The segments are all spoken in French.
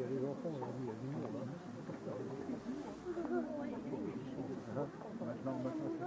y a des enfants aujourd'hui, il y a du monde. Maintenant, c'est comme ça.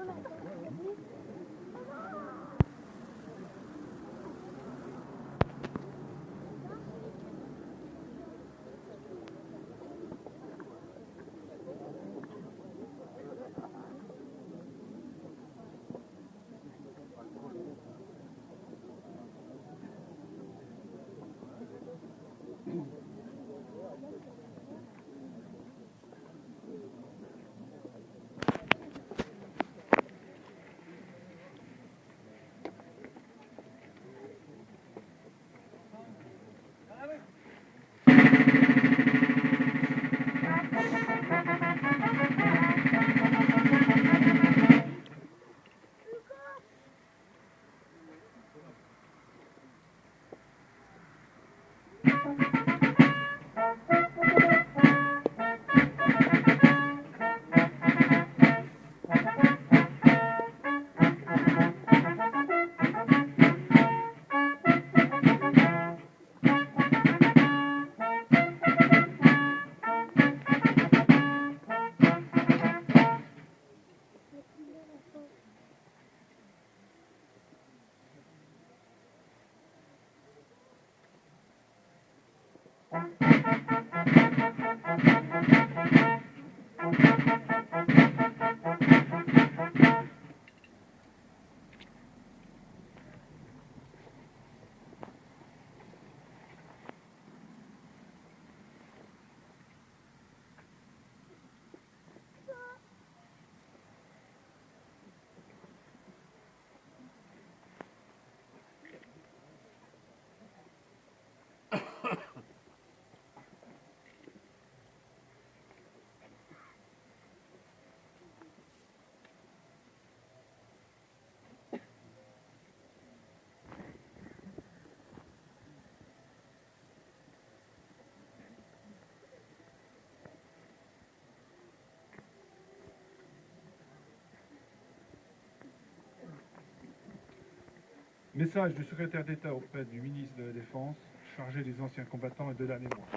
Message du secrétaire d'État auprès du ministre de la Défense, chargé des anciens combattants et de la mémoire.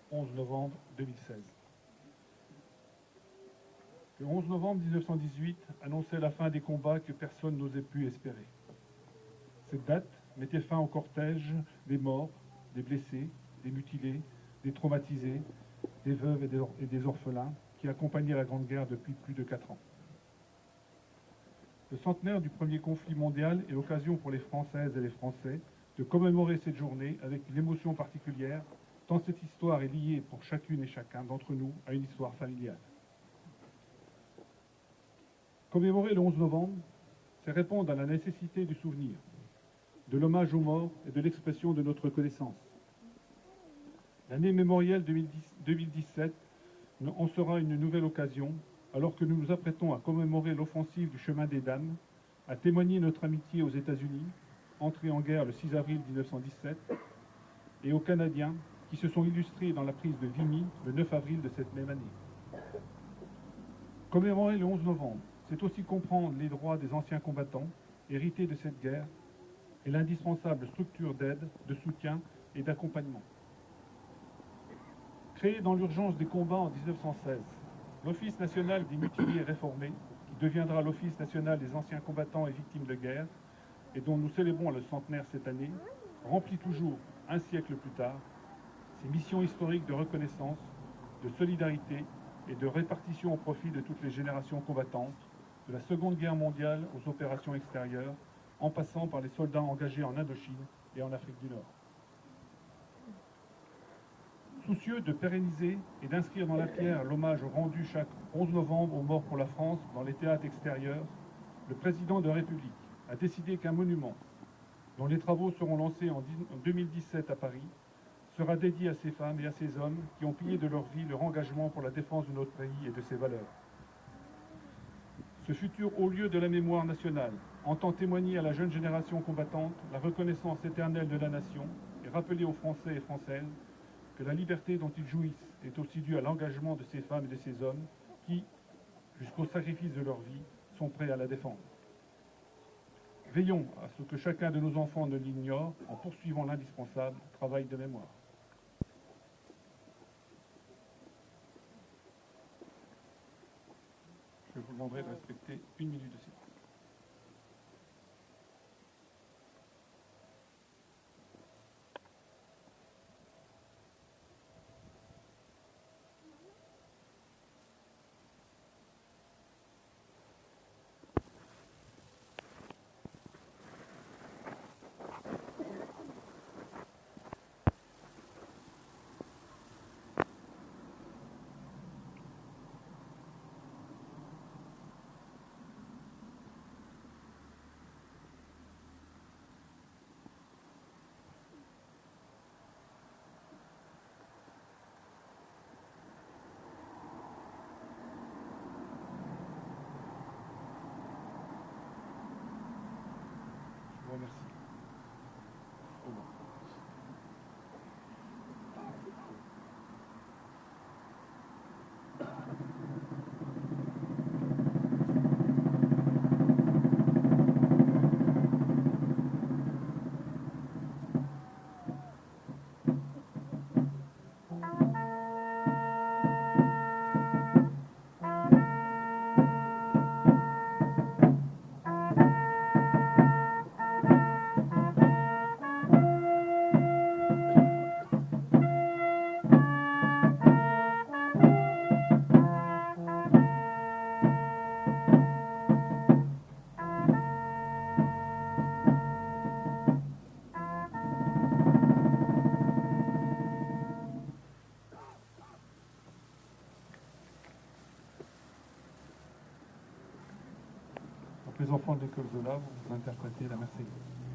11 novembre 2016. Le 11 novembre 1918 annonçait la fin des combats que personne n'osait plus espérer. Cette date mettait fin au cortège des morts, des blessés, des mutilés, des traumatisés, des veuves et des orphelins qui accompagnaient la Grande Guerre depuis plus de 4 ans. Le centenaire du premier conflit mondial est l'occasion pour les Françaises et les Français de commémorer cette journée avec une émotion particulière, tant cette histoire est liée pour chacune et chacun d'entre nous à une histoire familiale. Commémorer le 11 novembre, c'est répondre à la nécessité du souvenir, de l'hommage aux morts et de l'expression de notre reconnaissance. L'année mémorielle 2017 en sera une nouvelle occasion, alors que nous nous apprêtons à commémorer l'offensive du chemin des Dames, à témoigner notre amitié aux États-Unis, entrés en guerre le 6 avril 1917, et aux Canadiens qui se sont illustrés dans la prise de Vimy le 9 avril de cette même année. Commémorer le 11 novembre, c'est aussi comprendre les droits des anciens combattants, hérités de cette guerre, et l'indispensable structure d'aide, de soutien et d'accompagnement. Créé dans l'urgence des combats en 1916, l'Office national des mutilés réformés, qui deviendra l'Office national des anciens combattants et victimes de guerre, et dont nous célébrons le centenaire cette année, remplit toujours, un siècle plus tard, ses missions historiques de reconnaissance, de solidarité et de répartition au profit de toutes les générations combattantes, de la Seconde Guerre mondiale aux opérations extérieures, en passant par les soldats engagés en Indochine et en Afrique du Nord. Soucieux de pérenniser et d'inscrire dans la pierre l'hommage rendu chaque 11 novembre aux morts pour la France dans les théâtres extérieurs, le président de la République a décidé qu'un monument, dont les travaux seront lancés en 2017 à Paris, sera dédié à ces femmes et à ces hommes qui ont pillé de leur vie leur engagement pour la défense de notre pays et de ses valeurs. Ce futur haut lieu de la mémoire nationale entend témoigner à la jeune génération combattante la reconnaissance éternelle de la nation et rappeler aux Français et Françaises que la liberté dont ils jouissent est aussi due à l'engagement de ces femmes et de ces hommes qui, jusqu'au sacrifice de leur vie, sont prêts à la défendre. Veillons à ce que chacun de nos enfants ne l'ignore en poursuivant l'indispensable travail de mémoire. je vous demanderai de respecter 1 minute de silence. Je vous remercie. Au revoir. Donc les enfants de l'école Zola, vous interprétez la Marseillaise.